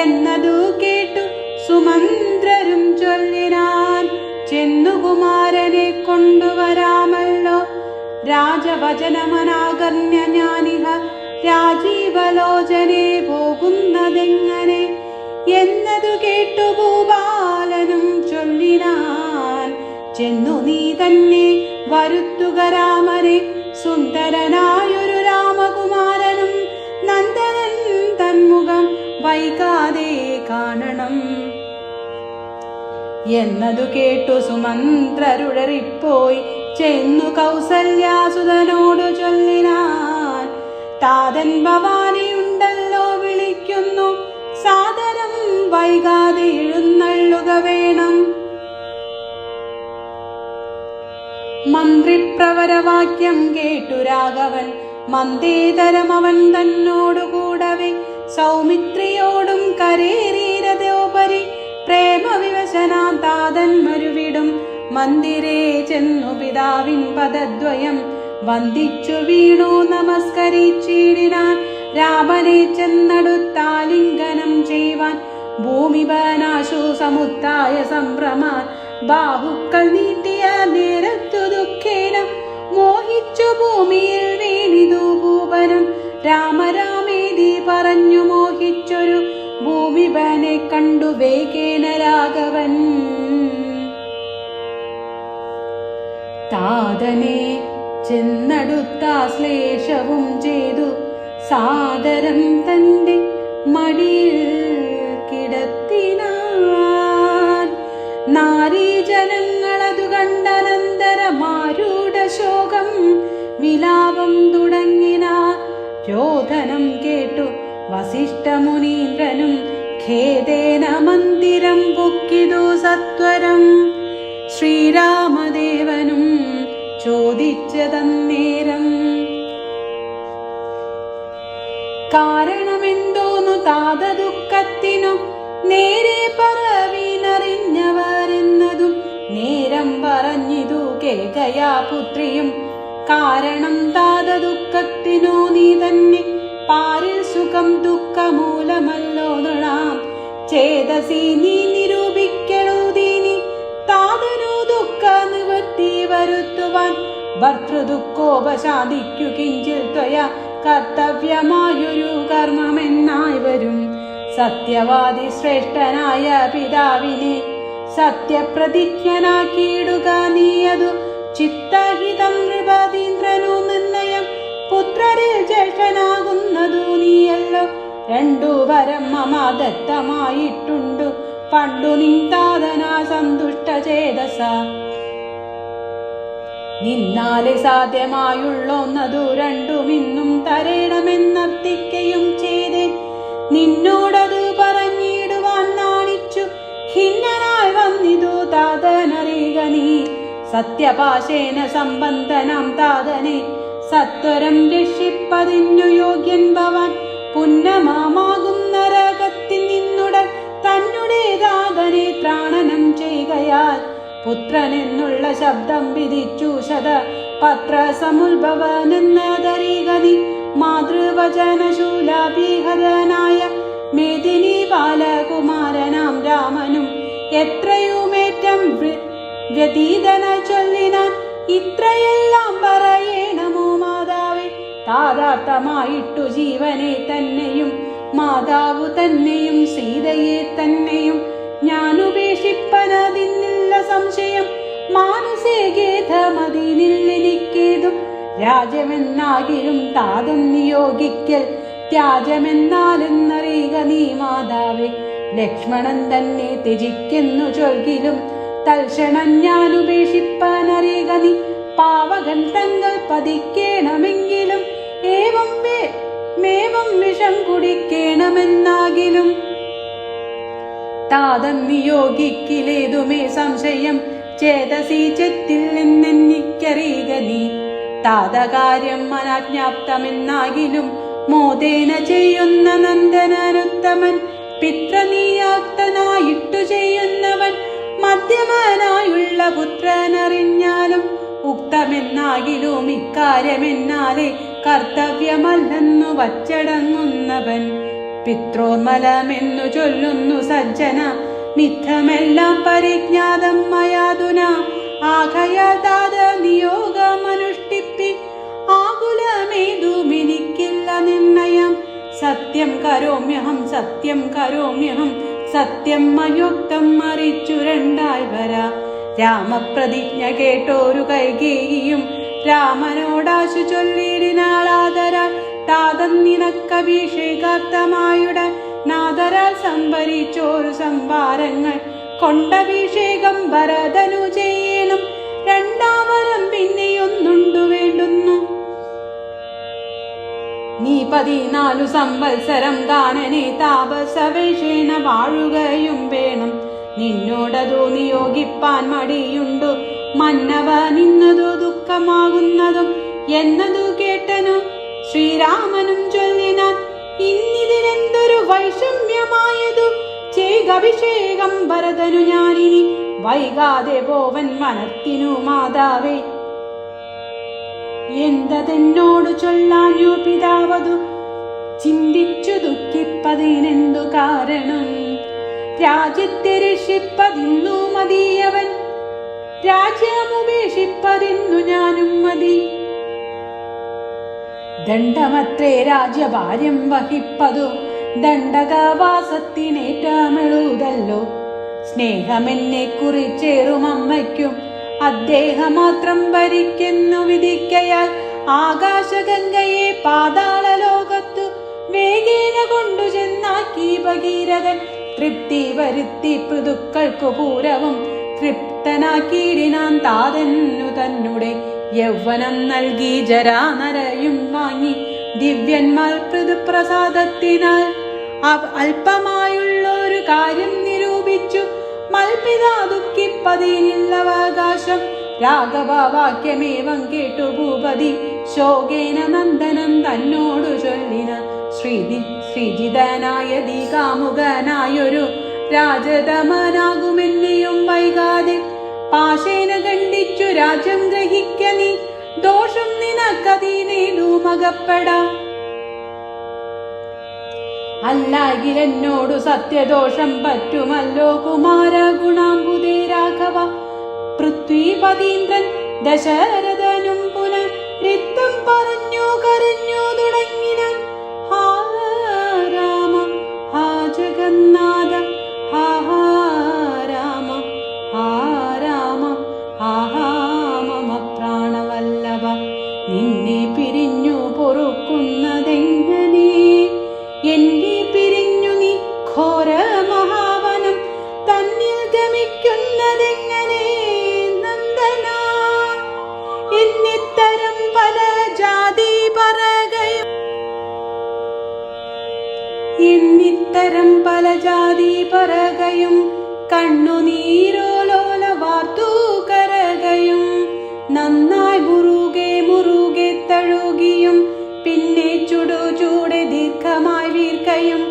Speaker 1: എന്നതു കേട്ടു സുമന്ത്രരും ചൊല്ലിനാൻ, ചെന്നു കുമാരനെ കൊണ്ടുവരാമല്ലോ. രാജവചനമനാകർണ്യ ഞാനിഹ രാജീവലോചനെ പോകുന്നതെങ്ങനെ എന്നതു കേട്ടു ഭൂപാലനും ചൊല്ലിനാൻ, ചെന്നു നീ തന്നെ വരുത്തുക രാമനെ, സുന്ദരനായൊരു രാമകുമാരനും നന്ദനൻ തന്മുഖം വൈകാതെ കാണണം എന്നതു കേട്ടു സുമന്ത്രരുടറിപ്പോയി ചെന്നു കൗസല്യാസുതനോടു ചൊല്ലിനാൻ, താതൻ ഭവാനിയുണ്ടല്ലോ വിളിക്കുന്നു, സാദരം വൈകാതെ എഴുന്നള്ളുക വേണം. മന്ത്രിപ്രവരവാക്യം കേട്ടു രാഘവൻ മന്ദേതരം അവൻ തന്നോടു കൂടവേ, സൗമിത്രിയോടും കരേരീരതോപരി പ്രേമവിവശനാം താതൻ മരുവിടും മന്ദിരേ ചെന്നു പിതാവിൻ പദദ്വയം വന്ദിച്ചു വീണു നമസ്കരിച്ചിടിനാൻ. രാമനെ ചെന്നടുത്താലിംഗനം ചെയ്യുവാൻ ഭൂമിപനാശു സമുത്തായ സംഭ്രമാൻ, ബാഹുക്കൾ നീട്ടിയ നേരത്തു ദുഃഖേന മോഹിച്ചു ഭൂമിയിൽ വീണിതു ഭൂപനം. രാമരാമേതി പറഞ്ഞു മോഹിച്ചൊരു ഭൂമിപനെ കണ്ടു വേഗേന രാഘവൻ. താതനെ ചെന്നടുത്താശ്ലേഷവും ചെയ്തു സാദരം തന്റെ മടിയിൽ കിടത്തിനാൻ. നാരീജനങ്ങളതു കണ്ടനന്തരമാരൂഢ ശോകം വിലാപം തുടങ്ങിനാർ. രോദനം കേട്ടു വസിഷ്ഠമുനീന്ദ്രനും ഖേദേന മന്ദിരം പൊക്കിതു സത്വരം. ശ്രീരാമദേവനും ചോദിച്ചതന്നേരം, കാരണമെന്തോന്നു താത ദുഃഖത്തിനു നേരെ പറവീനറിഞ്ഞവരെന്നതും നേരം പറഞ്ഞിതു കേകയാ പുത്രിയും. കാരണം താത ദുഃഖത്തിനു നീ തന്നെ പാരിൽ സുഖം ദുഃഖമൂലമല്ലോ നൃണാം ചേതസി നീ നിരൂപിക്കണുദീനി. താതനു ദുഃഖ നിവൃത്തി വരുത്തുവാൻ ഭർത്തൃദുഃഖോപശാദിക്കു കിഞ്ചിൽ ത്വയ കർത്തവ്യമായൊരു കർമ്മമെന്നായി വരും. സത്യവാദി ശ്രേഷ്ഠനായ പിതാവിനെ സത്യപ്രതിജ്ഞനാക്കിയിടുക നീയതു ചിത്തഹിതം. നൃപതീന്ദ്രനു നിർണയം പുത്രരിൽ ജ്യേഷ്ഠനാകുന്നതു നീയല്ലോ. രണ്ടു വരം മമ ദത്തമായിട്ടുണ്ടു പണ്ടു നിന്താതനാ സന്തുഷ്ട ചേതസ. നിന്നാലെ സാധ്യമായുള്ളൊന്നതു രണ്ടും ഇന്നും തരേണമെന്നർത്ഥിക്കയും ചെയ്തേൻ. നിന്നോടതു പറഞ്ഞിടുവാൻ നാണിച്ചു ഖിന്നനായി വന്നിതു താതനറിയുക നീ. സത്യപാശേന സംബന്ധനാം താതനെ സത്വരം രക്ഷിപ്പതിന്നു യോഗ്യൻ ഭവാൻ. പുന്നമാകും നരകത്തിൽ നിന്നുടൻ തന്നെ താതനെ ത്രാണനം ചെയ്യുകയാൽ പുത്രനെന്നുള്ള ശബ്ദം വിധിച്ചു ശത പത്ര സമുദ്ഭവനെന്നതറിയുക നീ. മാതൃവചനശൂലാഭീഹതനായ മേദിനി ബാലകുമാരനാം രാമനും എത്രയുമേറ്റം വ്യതീതനായി ചൊല്ലിനാൻ. ഇത്രയെല്ലാം പറയണമോ മാതാവേ, താതാർത്ഥമായിട്ടു ജീവനെ തന്നെയും മാതാവു തന്നെയും സീതയെ തന്നെയും ഞാനുപേക്ഷിപ്പനതിന്നില്ല സംശയം. മാനസേ ഖേദമതിനില്ലെനിക്കേതും രാജമെന്നാകിലും താതം നിയോഗിക്കൽ ത്യാജമെന്നാലെന്നറിയുക നീ മാതാവേ. ലക്ഷ്മണൻ തന്നെ ത്യജിക്കുന്നു ചൊൽകിലും തൽക്ഷണം ഞാനുപേക്ഷിപ്പാനറിയുക നീ. പാവകൻ തങ്ങൾ പതിക്കേണമെങ്കിലും ഏവം വിഷം കുടിക്കേണമെന്നാകിലും താതം നിയോഗിക്കിലേതുമേ സംശയം. ചേതസി ചെത്തിൽ നിന്നെനിക്കറിയുക നീ. താതകാര്യം അനാജ്ഞാപ്തമെന്നാകിലും മോദേന ചെയ്യുന്ന നന്ദനനുത്തമൻ. പിത്രനിയാക്തനായിട്ടു ചെയ്യുന്നവൻ മധ്യമനായുള്ള പുത്രനറിഞ്ഞാലും ഉക്തമെന്നാകിലും ഇക്കാര്യമെന്നാലേ കർത്തവ്യമല്ലെന്നു വച്ചടങ്ങുന്നവൻ. പിത്രോർമലമെന്നു ചൊല്ലുന്നു സജ്ജന, മിഥ്യമെല്ലാം പരിജ്ഞാതം മയാതുന. ആകയാൽ താത നിയോഗമനുഷ്ഠിപ്പി, ആകുലമേതുമെനിക്കില്ല നിർണയം. സത്യം കരോമ്യഹം സത്യം കരോമ്യഹം, സത്യം മയോക്തം മറിച്ചു രണ്ടായി വരാ. രാമപ്രതിജ്ഞ കേട്ടോരു കൈകേയിയും രാമനോടാശു ചൊല്ലിടിനാളാദരാൽ. താതൻ നിനക്കഭിഷേകാർത്ഥമായുടെ നാദരാൽ സംഭരിച്ചോരു സംഭാരങ്ങൾ കൊണ്ടഭിഷേകം ഭരതനു ചെയ്യണം. രണ്ടാമരം പിന്നെയൊന്നുണ്ടു വേണ്ടുന്നു. നീ 14 സംവത്സരം കാനനെ താപസവേഷേണ വാഴുകയും വേണം. നിന്നോടതു നിയോഗിപ്പാൻ മടിയുണ്ടു മന്നവ, നിന്നതു ദുഃഖമാകുന്നതും എന്നതു കേട്ടനു ശ്രീരാമനും ചൊല്ലിനാൻ. ഇന്നിതിനെന്തൊരു വൈഷമ്യമായതു, ചെയ്കഭിഷേകം ഭരതനു ഞാനിനി. വൈകാതെ പോവൻ വനത്തിനു മാതാവേ. എന്തതെന്നോട് ചൊല്ലാഞ്ഞു പിതാവതു, ചിന്തിച്ചു ദുഃഖിപ്പതിനെന്തു കാരണം. രാജ്യത്തെ രക്ഷിപ്പതിന്നു മതിയവൻ, രാജ്യമുപേക്ഷിപ്പതിന്നു ഞാനും മതി. ദണ്ഡമത്രേ രാജ്യഭാര്യം വഹിപ്പതു, ദണ്ഡകവാസത്തിനേറ്റമെളുതല്ലോ. സ്നേഹമെന്നെ കുറിച്ചേറും അമ്മയ്ക്കും അദ്ദേഹം മാത്രം ഭരിക്കുന്നു വിധിക്കയാൽ. ആകാശഗംഗയെ പാതാള ലോകത്തു വേഗേന കൊണ്ടു ചെന്നാക്കി ഭഗീരഥൻ. തൃപ്തി വരുത്തി പൃതുക്കൾക്കു പൂരവും തൃപ്തനാക്കിയിടിനാൻ താതന്നു തന്നെ. യൗവനം നൽകി ജരാനരയും വാങ്ങി ദിവ്യന്മാർ പൃഥുപ്രസാദത്തിനാൽ അല്പമായുള്ളൊരു കാര്യം നിരൂപിച്ചു. മൽപിതാ ദുഃഖിപ്പതിനില്ലവകാശം. രാഘവവാക്യമേവം കേട്ടു ഭൂപതി ശോകേന നന്ദനം തന്നോടു ചൊല്ലിന. ശ്രീജിതനായതി കാമുകനായൊരു രാജതമനാകുമെന്നെയും വൈകാതെ. പാശേന ഖണ്ഡിച്ചു രാജ്യം ഗ്രഹിക്ക നീ, ദോഷം നിനക്കതീനേതുമകപ്പെടാം. അല്ലാകിലെന്നോടു സത്യദോഷം പറ്റുമല്ലോ കുമാര ഗുണാംബുദേ രാഘവ. പൃഥ്വീപതീന്ദ്രൻ ദശരഥനും പുനരിത്തം പറഞ്ഞു കരഞ്ഞു തുടങ്ങിനാൻ. ഹാ രാമ ഹാ ജഗന്നാഥ, ഹാ രാമ ഹാ രാമ, ഹാ മമ പ്രാണവല്ലഭ. നിന്നെ പിരിഞ്ഞു പൊറുക്കുന്നതെങ്ങനെ, എന്നെ പിരിഞ്ഞു നീ ഘോര മഹാവനം തന്നിൽ ഗമിക്കുന്നതെങ്ങനെ നന്ദന. എന്നിത്തരം പല ജാതി പറകയും കണ്ണുനീരോലോല വാർത്തു കരകയും. നന്നായി മുറുകെ തഴുകിയും പിന്നെ ചൂടെ ദീർഘമായി വീർക്കയും.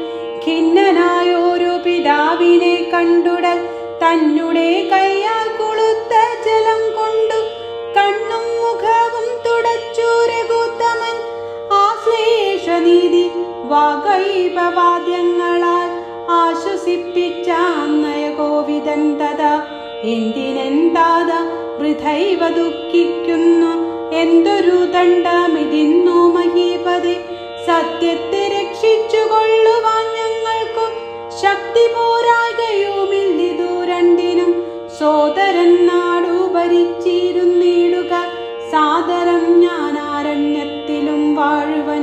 Speaker 1: ഖിന്നനായോരു പിതാവിനെ കണ്ടുടൽ തന്നെ കയ്യാൽ കൊളുത്ത ജലം കൊണ്ടു കണ്ണും മുഖവും തുടച്ചു രഘുത്തമൻ. ആശ്ലേഷനീതി വാഗ്വൈഭവാദ്യങ്ങളാൽ ആശ്വസിപ്പിച്ചാന്നയ കോവിദൻ തഥാ. എന്തിനെന്താത വൃഥൈവ ദുഃഖിക്കുന്നു, എന്തൊരു ദണ്ഡമിതിന്നു മഹീപതി. സത്യത്തെ രക്ഷിച്ചു കൊള്ളുവാൻ ഞങ്ങൾക്കു ശക്തി പോരാകയുമില്ലിതു രണ്ടിനും. സോദരൻ നാടു ഭരിച്ചിരുന്നിടുക സാദരം ഞാനാരണ്യത്തിലും വാഴുവൻ.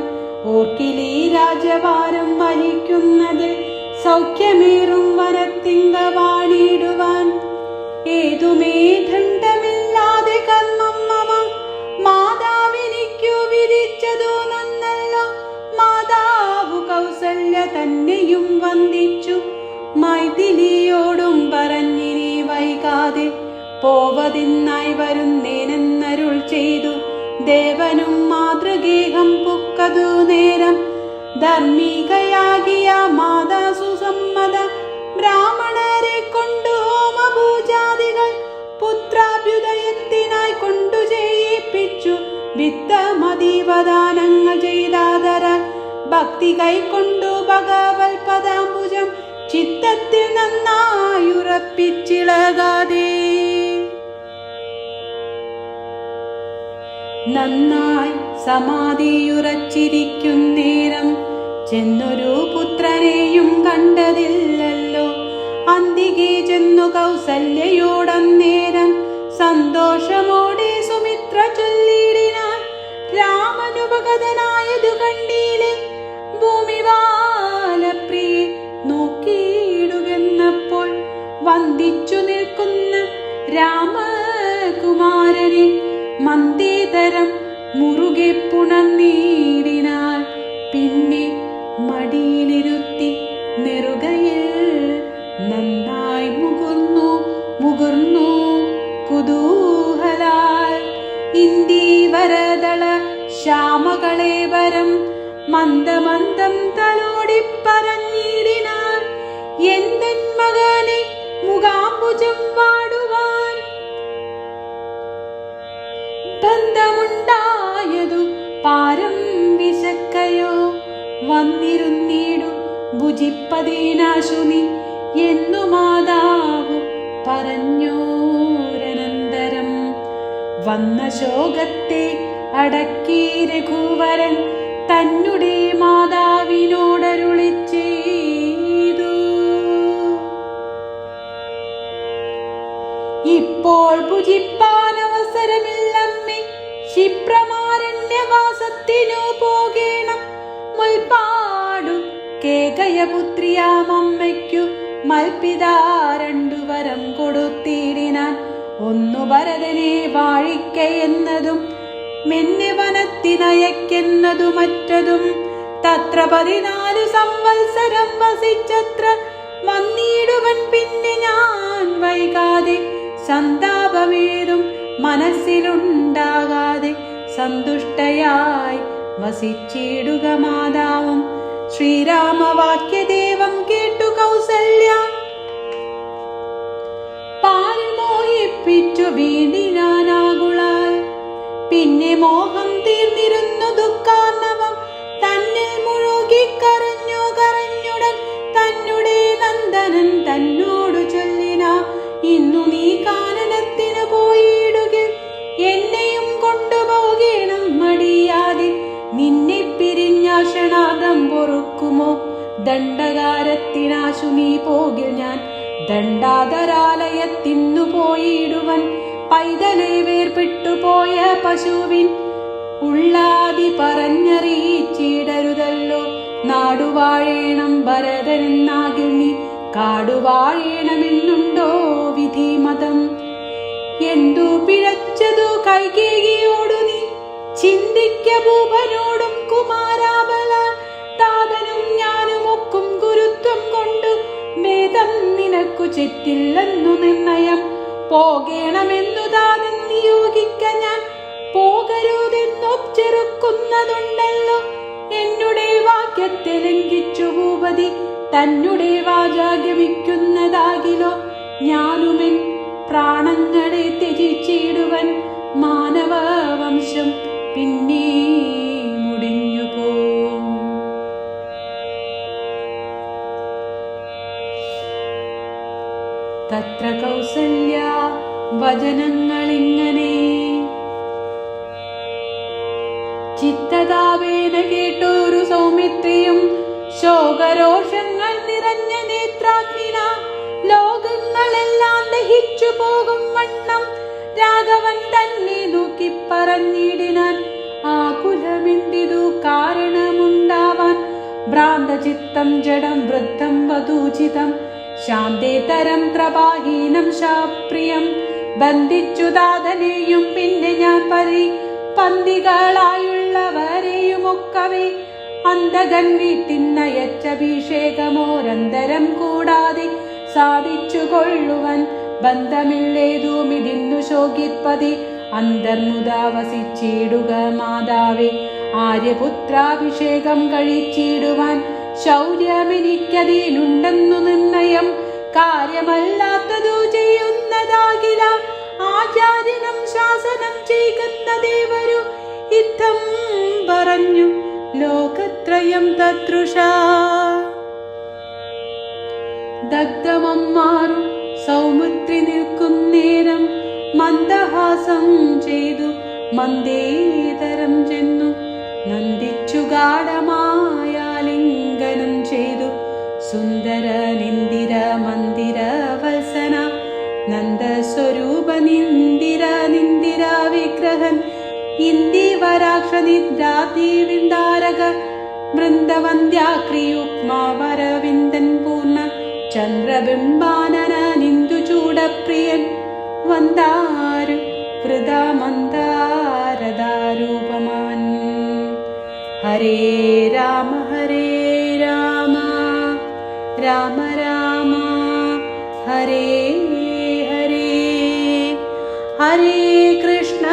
Speaker 1: ഓർക്കിലീ രാജഭാരം വലിക്കുന്നതിൽ സൗഖ്യമേറും വനത്തിങ്കവാണിടുവാൻ. ഏതുമേ ദണ്ഡമില്ലാതെ കർമ്മം മമ മാതാവിനിക്കു വിധിച്ചതു നന്നല്ലോ. മാതാവു കൗസല്യ തന്നെയും വന്ദിച്ചു മൈഥിലിയോടും പറഞ്ഞിനി വൈകാതെ. പോവതിന്നായി വരുന്നേനെന്നരുൾ ചെയ്തു ദേവനും മാതൃഗേഹം പുക്കതു നേരം. ധർമ്മികയാകിയ മാതാ സുസമ്മത ബ്രാഹ്മണരെ കൊണ്ടു ഹോമപൂജാദികൾ പുത്രാഭ്യുദയത്തിനായി കൊണ്ടു ചെയ്യിപ്പിച്ചു. വിത്തമതീവദാനങ്ങൾ ചെയ്താദര ഭക്തി കൈക്കൊണ്ടു ഭഗവത് പദാംബുജം ചിത്തത്തിൽ നന്നായുറപ്പിച്ചിളകാതെ നന്നായി സമാധിയുറച്ചിരിക്കുന്നേരം ചെന്നൊരു പുത്രനെയും കണ്ടതില്ലല്ലോ. അന്തികെ ചെന്നു കൗസല്യയോടന്നേരം സന്തോഷമോടെ സുമിത്ര ചൊല്ലിടിനാൻ, രാമനുപഗതനായതു കണ്ടീലെ ഭൂമിവാലപ്രിയെ നോക്കിയിടുകെന്നപ്പോൾ വന്ദിച്ചു നിൽക്കുന്ന രാമകുമാരനെ മന്ദേതരം മുറുകെ പുണർന്നീടിനാൽ പിന്നെ മടിയിലിരുത്തി നെറുകയിൽ നന്നായി മുകുർന്നു കുതൂഹലാൽ ഇന്ദീവരദള ശ്യാമകളേവരം മന്ദമന്ദം തലോടി പറഞ്ഞിടിനാൾ, എന്തൻ മകനെ മുഖാംബുജം വാടുവാൻ ബന്ധമുണ്ടായതു പാരം വിശക്കയോ, വന്നിരുന്നീടു ഭുജിപ്പതേനാശു നീ എന്നു മാതാവു പറഞ്ഞോരനന്തരം. വന്ന ശോകത്തെ അടക്കി രഘുവരൻ തന്നുടെ മാതാവിനോടരുളി ചെയ്തു, ഇപ്പോൾ ഭുജിപ്പാൻ അവസരമില്ലമ്മേ, ക്ഷിപ്രമാരണ്യവാസത്തിനു പോകേണം. മുൽപ്പാടു കേകയപുത്രിയാമമ്മയ്ക്കു മൽപിതാ രണ്ടു വരം കൊടുത്തിടിനാൻ. ഒന്നു ഭരതനെ വാഴിക്കയെന്നതും മെന്നെ വനത്തിനയക്കെന്നതു മറ്റതും. തത്ര 14 സംവത്സരം വസിച്ചത്ര വന്നിടുവൻ പിന്നെ ഞാൻ വൈകാതെ. സന്താപമേതും മനസ്സിലുണ്ടാകാതെ സന്തുഷ്ടയായി വസിച്ചിടുക മാതാവും. ശ്രീരാമവാക്യദേവം കേട്ടു കൗസല്യ പാൽ മോഹിപ്പിച്ചു വീണ്ടിനാനാകുളാൽ. പിന്നെ മോഹം തീർന്നിരുന്നു ദുഃഖാർണവം തന്നിൽ മുഴുകി കരഞ്ഞുടൻ തന്നുടെ നന്ദനൻ തന്നോടു ചൊല്ലിന, ഇന്നു നീ കാനനത്തിനു പോയിടുകിൽ എന്നെയും കൊണ്ടുപോകേണം മടിയാതെ. നിന്നെ പിരിഞ്ഞാശനാദം പൊറുക്കുമോ, ദണ്ഡകാരത്തിനാശു നീ പോകിൽ ഞാൻ ദണ്ഡാധരാലയത്തിന്നു പോയിടുവൻ. പൈതലെ വേർപെട്ടുപോയ പശുവിൻ ഉള്ളാതി പറഞ്ഞറിയിച്ചിടരുതല്ലോ. നാടുവാഴേണം ഭരതനെന്നാകിൽ നീ കാടുവാഴേണമെന്നുണ്ടോ വിധിമതം. എന്തു പിഴച്ചതു കൈകേയിയോടു നീ ചിന്തിക്ക ഭൂപനോടും കുമാരാബല. താതനും ഞാനും ഒക്കും ഗുരുത്വം കൊണ്ടു ഭേദം നിനക്കു ചെറ്റില്ലെന്നു നിർണയം. പോകേണമെന്നു താതൻ നിയോഗിക്ക ഞാൻ പോകരുതെന്നൊച്ചെറുക്കുന്നതുണ്ടല്ലോ. എന്നുടെ വാക്യത്തെ ലംഘിച്ചു ഭൂപതി തന്നുടെ വാചാഗമിക്കുന്നതാകിലോ. ഞാനുമെൻ പ്രാണങ്ങളെ ത്യജിച്ചിടുവൻ, മാനവ വംശം പിന്നെ മുടിഞ്ഞു പോം. തത്ര കൗസല്യ വചനങ്ങളിങ്ങനെ ചിത്തതാവേന കേട്ടൊരു സൗമിത്രിയും ശോകരോഷങ്ങൾ നിറഞ്ഞ നേത്രാഗ്നിന ലോകങ്ങളെല്ലാം ദഹിച്ചു പോകും വണ്ണം രാഘവൻ തന്നെ നോക്കി പറഞ്ഞിടിനാൻ, ആകുലമെന്തിതു കാരണമുണ്ടാവാൻ. ഭ്രാന്തചിത്തം ജഡം വൃദ്ധം വധൂചിതം ശാന്തേതരം പ്രഭാഹീനം ശാപ്രിയം. ബന്ധിച്ചു താതനെയും പിന്നെ ഞാൻ പന്തികളായുള്ളവരെയുമൊക്കവേ അന്തകൻ വീട്ടിന്നയച്ചഭിഷേകമോരന്തരം കൂടാതെ സാധിച്ചു കൊള്ളുവൻ. ബന്ധമില്ലേതുമിതിന്നു ശോകിപ്പതി അന്തർമുദാ വസിച്ചിടുക മാതാവേ. ആര്യപുത്രാഭിഷേകം കഴിച്ചിടുവാൻ ശൗര്യമെനിക്കതിനുണ്ടെന്നു നിർണയം. കാര്യമല്ലാത്തതു ചെയ്യുന്നതാകില ആചാര്യനം ശാസനം ചെയ്യുന്ന ദേവരു. ഇത്തം പറഞ്ഞു ലോകത്രയം തദ്രുഷാ. ദഗ്ധമമ്മാറു സൗമിത്രി നിൽക്കുന്നേരം മന്ദഹാസം ചെയ്തു മന്ദേതരം ചെന്നു നന്ദിച്ചു ഗാഢമായ ലിംഗനം ചെയ്തു സുന്ദര നിന്ദിര മന്ദിര വത്സന നന്ദസ്വരൂപ നിന്ദിര നിന്ദിര വിഗ്രഹൻ ഇന്ദിവരാക്ഷ നിദ്രാതി വിന്ദാരക വൃന്ദവന്ദ്യാക്രിയുക്മാവരവിന്ദൻ പൂർണ്ണ ചന്ദ്രബിംബാനന നിന്ദുചൂടപ്രിയൻ വന്ദാരു വൃദമന്ദാരദാരൂപമാൻ. ഹരേ രാമ രാമ രാമ ഹരേ ഹരേ, ഹരേ കൃഷ്ണ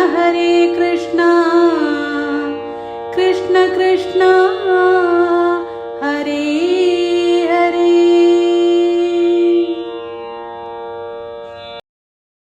Speaker 1: കൃഷ്ണ കൃഷ്ണ